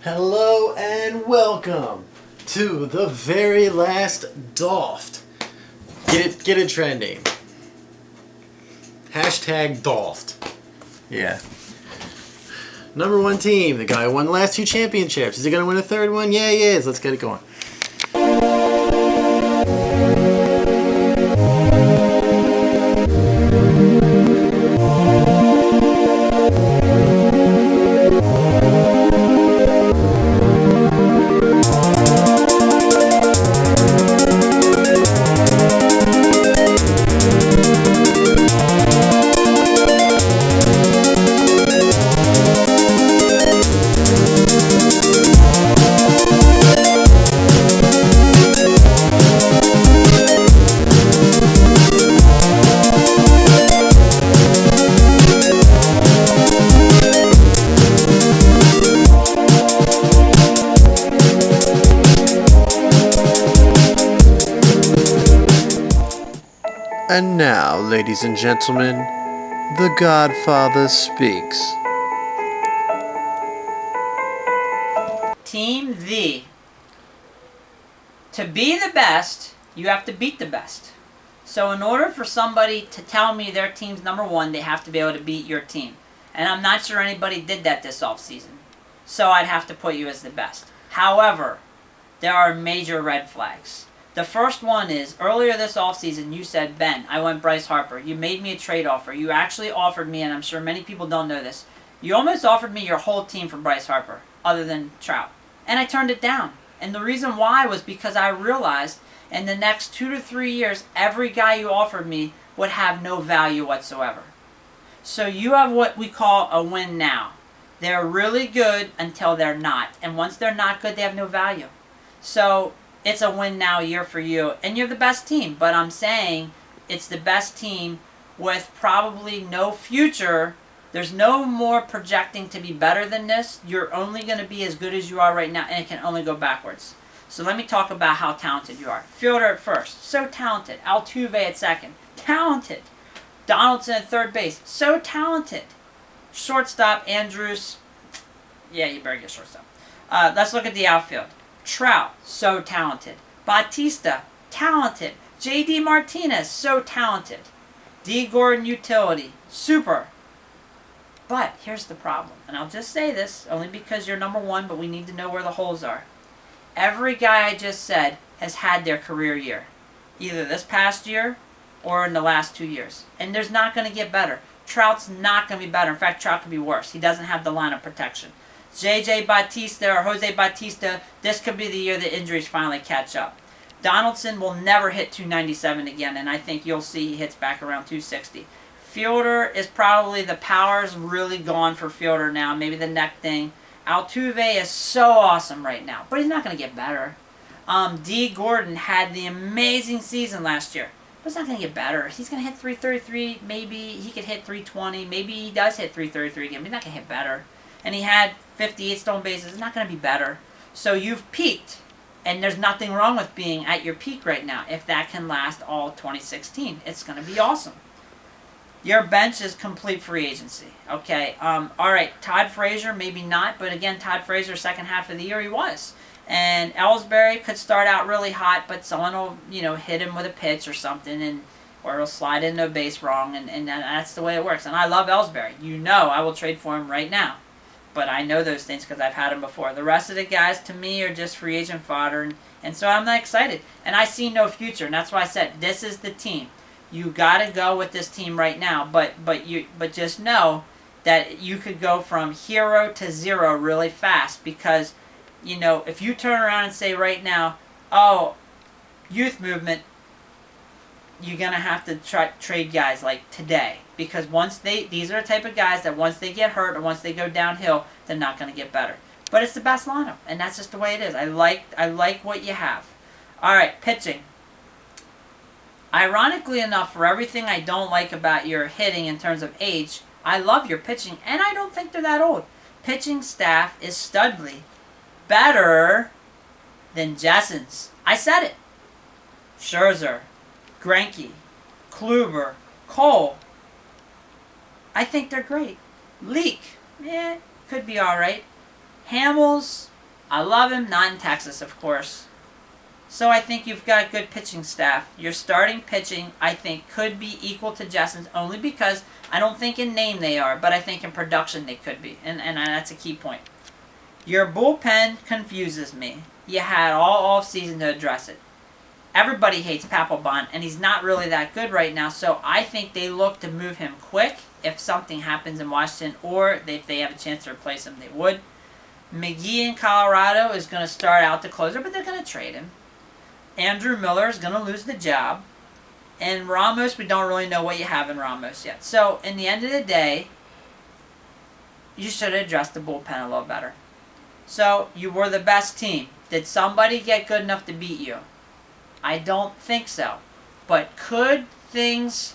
Hello and welcome to the very last D.O.A.F.T. Get it trending. Hashtag D.O.A.F.T. Yeah. Number one team. The guy who won the last two championships. Is he going to win a third one? Yeah, he is. Let's get it going. And now, ladies and gentlemen, the Godfather speaks. Team V. To be the best, you have to beat the best. So in order for somebody to tell me their team's number one, they have to be able to beat your team. And I'm not sure anybody did that this offseason. So I'd have to put you as the best. However, there are major red flags. The first one is, earlier this offseason, you said, Ben, I want Bryce Harper. You made me a trade offer. You actually offered me, and I'm sure many people don't know this, you almost offered me your whole team for Bryce Harper, other than Trout. And I turned it down. And the reason why was because I realized in the next 2 to 3 years, every guy you offered me would have no value whatsoever. So you have what we call a win now. They're really good until they're not. And once they're not good, they have no value. So it's a win now year for you. And you're the best team. But I'm saying it's the best team with probably no future. There's no more projecting to be better than this. You're only going to be as good as you are right now. And it can only go backwards. So let me talk about how talented you are. Fielder at first. So talented. Altuve at second. Talented. Donaldson at third base. So talented. Shortstop, Andrews. Yeah, you better get shortstop. Let's look at the outfield. Trout, so talented. Bautista, talented. J.D. Martinez, so talented. D. Gordon, utility, super. But here's the problem, and I'll just say this, only because you're number one, but we need to know where the holes are. Every guy I just said has had their career year, either this past year or in the last 2 years. And there's not going to get better. Trout's not going to be better. In fact, Trout could be worse. He doesn't have the line of protection. J.J. Bautista or Jose Bautista, this could be the year the injuries finally catch up. Donaldson will never hit 297 again, and I think you'll see he hits back around 260. Fielder is probably, the power's really gone for Fielder now, maybe the neck thing. Altuve is so awesome right now, but he's not going to get better. D. Gordon had the amazing season last year, but it's not going to get better. He's going to hit 333, maybe he could hit 320, maybe he does hit 333 again, but he's not going to hit better. And he had 58 stolen bases. It's not going to be better. So you've peaked. And there's nothing wrong with being at your peak right now. If that can last all 2016, it's going to be awesome. Your bench is complete free agency. Okay. All right. Todd Frazier, maybe not. But again, Todd Frazier, second half of the year, he was. And Ellsbury could start out really hot, but someone will, hit him with a pitch or something, or he'll slide into a base wrong, and that's the way it works. And I love Ellsbury. I will trade for him right now. But I know those things because I've had them before. The rest of the guys, to me, are just free agent fodder. And so I'm not excited. And I see no future. And that's why I said, this is the team. You got to go with this team right now. But just know that you could go from hero to zero really fast. Because, if you turn around and say right now, youth movement, you're going to have to trade guys like today. Because these are the type of guys that once they get hurt or once they go downhill, they're not going to get better. But it's the best lineup, and that's just the way it is. I like what you have. All right, pitching. Ironically enough, for everything I don't like about your hitting in terms of age, I love your pitching, and I don't think they're that old. Pitching staff is studly. Better than Jessen's. I said it. Scherzer, Greinke, Kluber, Cole. I think they're great. Leak, could be all right. Hamels, I love him, not in Texas, of course. So I think you've got a good pitching staff. Your starting pitching, I think, could be equal to Justin's only because I don't think in name they are, but I think in production they could be. And that's a key point. Your bullpen confuses me. You had all offseason to address it. Everybody hates Papelbon, and he's not really that good right now, so I think they look to move him quick if something happens in Washington, or if they have a chance to replace him, they would. McGee in Colorado is going to start out the closer, but they're going to trade him. Andrew Miller is going to lose the job. And Ramos, we don't really know what you have in Ramos yet. So, in the end of the day, you should have addressed the bullpen a little better. So, you were the best team. Did somebody get good enough to beat you? I don't think so. But could things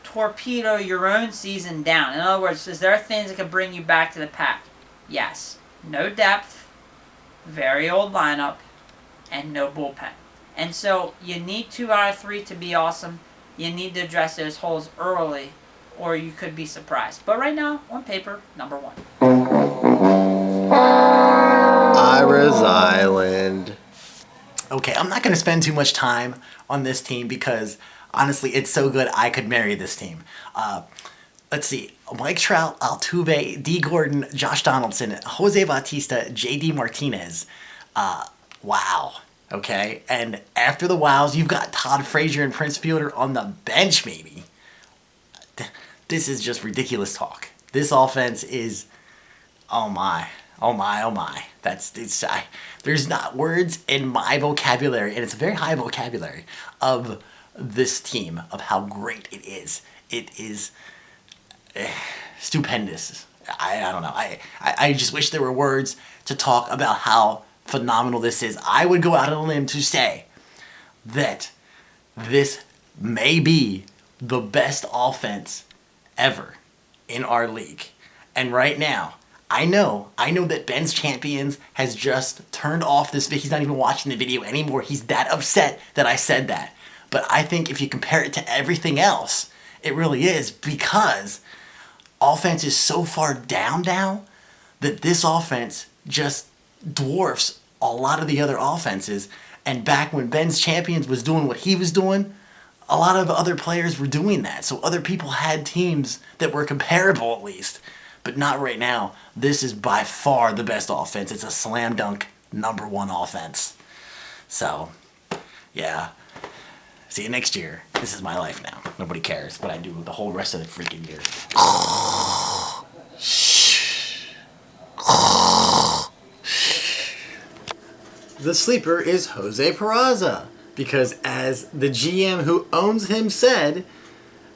torpedo your own season down? In other words, is there things that could bring you back to the pack? Yes. No depth, very old lineup, and no bullpen. And so you need 2 out of 3 to be awesome. You need to address those holes early, or you could be surprised. But right now, on paper, number 1. Ira's Island. Okay, I'm not going to spend too much time on this team because, honestly, it's so good I could marry this team. Let's see. Mike Trout, Altuve, D. Gordon, Josh Donaldson, Jose Bautista, J.D. Martinez. Wow. Okay? And after the wows, you've got Todd Frazier and Prince Fielder on the bench, maybe. This is just ridiculous talk. This offense is... Oh my. Oh my, oh my. There's not words in my vocabulary, and it's a very high vocabulary, of this team, of how great it is. It is stupendous. I don't know. I just wish there were words to talk about how phenomenal this is. I would go out on a limb to say that this may be the best offense ever in our league. And right now, I know that Ben's Champions has just turned off this video. He's not even watching the video anymore. He's that upset that I said that. But I think if you compare it to everything else, it really is, because offense is so far down now that this offense just dwarfs a lot of the other offenses. And back when Ben's Champions was doing what he was doing, a lot of other players were doing that. So other people had teams that were comparable at least. But not right now. This is by far the best offense. It's a slam dunk number 1 offense. So, yeah. See you next year. This is my life now. Nobody cares, but I do the whole rest of the freaking year. The sleeper is Jose Peraza, because as the GM who owns him said,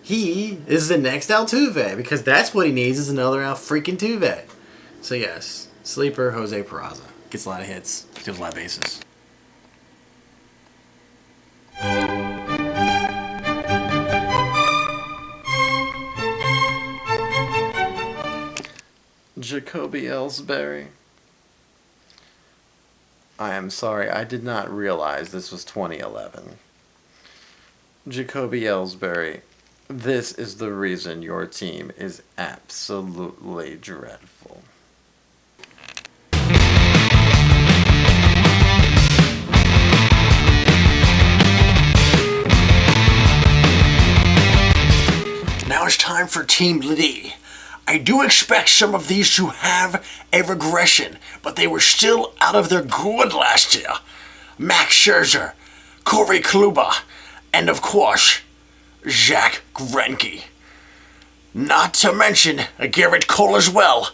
he is the next Altuve, because that's what he needs, is another Al-freaking-Tuve. So yes, sleeper Jose Peraza. Gets a lot of hits, steals a lot of bases. Jacoby Ellsbury. I am sorry, I did not realize this was 2011. Jacoby Ellsbury. This is the reason your team is absolutely dreadful. Now it's time for Team D. I do expect some of these to have a regression, but they were still out of their good last year. Max Scherzer, Corey Kluber, and of course, Zach Greinke. Not to mention Garrett Cole as well.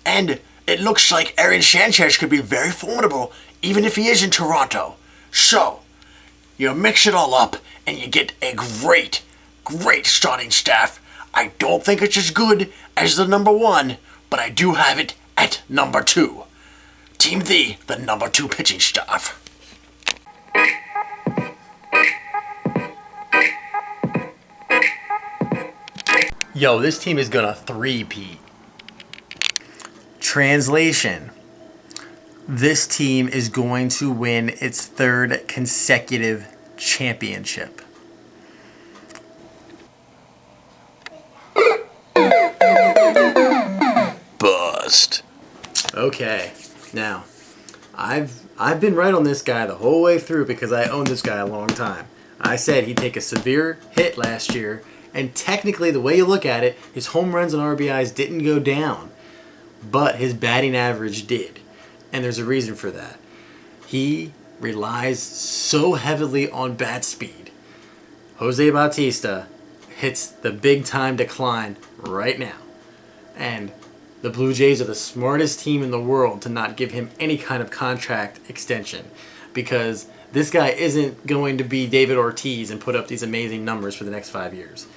And it looks like Aaron Sanchez could be very formidable even if he is in Toronto. So, you mix it all up and you get a great starting staff. I don't think it's as good as the number 1, but I do have it at number 2. Team D, the number 2 pitching staff. Yo, this team is gonna three-peat. Translation. This team is going to win its 3rd consecutive championship. Bust. Okay, now, I've been right on this guy the whole way through because I owned this guy a long time. I said he'd take a severe hit last year, and technically, the way you look at it, his home runs and RBIs didn't go down, but his batting average did, and there's a reason for that. He relies so heavily on bat speed. Jose Bautista hits the big time decline right now, and the Blue Jays are the smartest team in the world to not give him any kind of contract extension, because this guy isn't going to be David Ortiz and put up these amazing numbers for the next 5 years.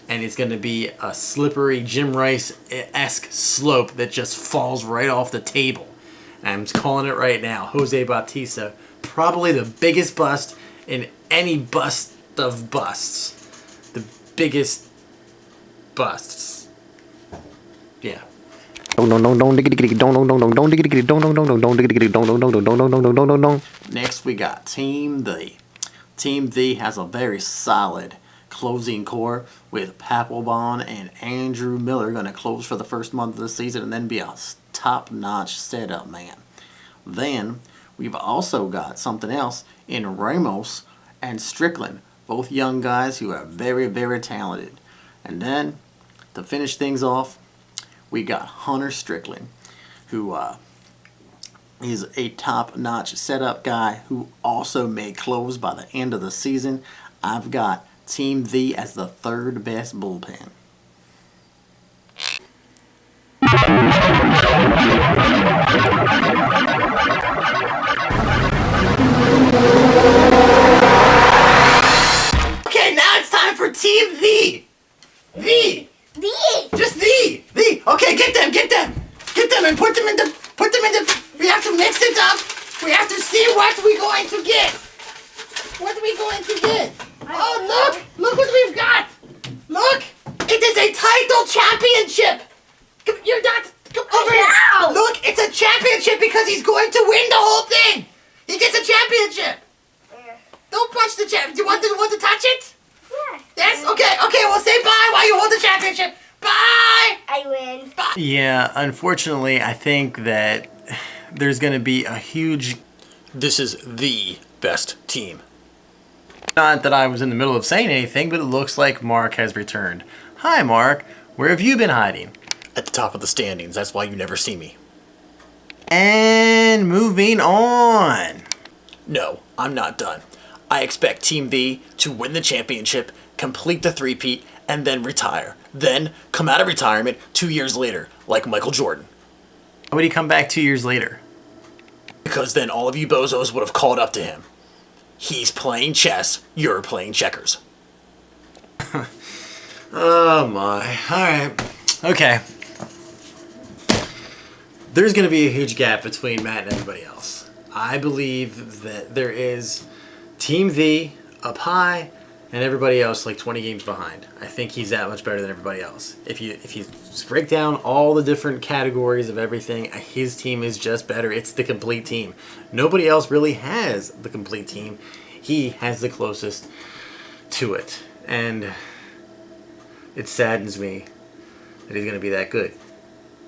And it's going to be a slippery Jim Rice-esque slope that just falls right off the table. And I'm calling it right now. Jose Bautista, probably the biggest bust in any bust of busts. The biggest busts. Yeah. Next we got Team D. Team D has a very solid closing core with Papelbon and Andrew Miller going to close for the first month of the season and then be a top-notch setup man. Then we've also got something else in Ramos and Strickland, both young guys who are very, very talented. And then to finish things off, we got Hunter Strickland, who is a top-notch setup guy who also may close by the end of the season. I've got Team V as the third best bullpen. Okay, now it's time for Team V. V. Just V. Okay, get them, and put them in the. We have to mix it up. We have to see what we're going to get. Oh, look what we've got. Look, it is a title championship. You're not over here. Look, it's a championship because he's going to win the whole thing. He gets a championship. Don't punch the champ. Do you want to touch it? Yeah. Yes? Okay, well say bye while you hold the championship. Bye! I win. Bye! Yeah, unfortunately, I think that there's going to be a huge... This is the best team. Not that I was in the middle of saying anything, but it looks like Mark has returned. Hi, Mark. Where have you been hiding? At the top of the standings. That's why you never see me. And moving on. No, I'm not done. I expect Team V to win the championship, complete the three-peat, and then retire. Then come out of retirement 2 years later, like Michael Jordan. Why would he come back 2 years later? Because then all of you bozos would have called up to him. He's playing chess, you're playing checkers. Oh my. Alright. Okay. There's going to be a huge gap between Matt and everybody else. I believe that there is Team V up high and everybody else like 20 games behind. I think he's that much better than everybody else. If you break down all the different categories of everything, his team is just better. It's the complete team. Nobody else really has the complete team. He has the closest to it. And it saddens me that he's going to be that good.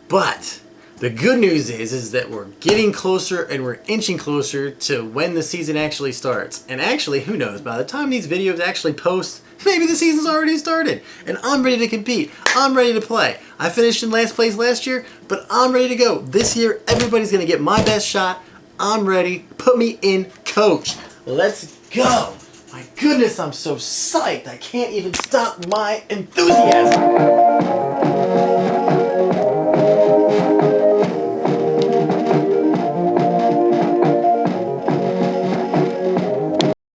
But the good news is that we're getting closer and we're inching closer to when the season actually starts. And actually, who knows, by the time these videos actually post, maybe the season's already started. And I'm ready to compete. I'm ready to play. I finished in last place last year, but I'm ready to go. This year, everybody's going to get my best shot. I'm ready. Put me in, coach. Let's go. My goodness, I'm so psyched. I can't even stop my enthusiasm.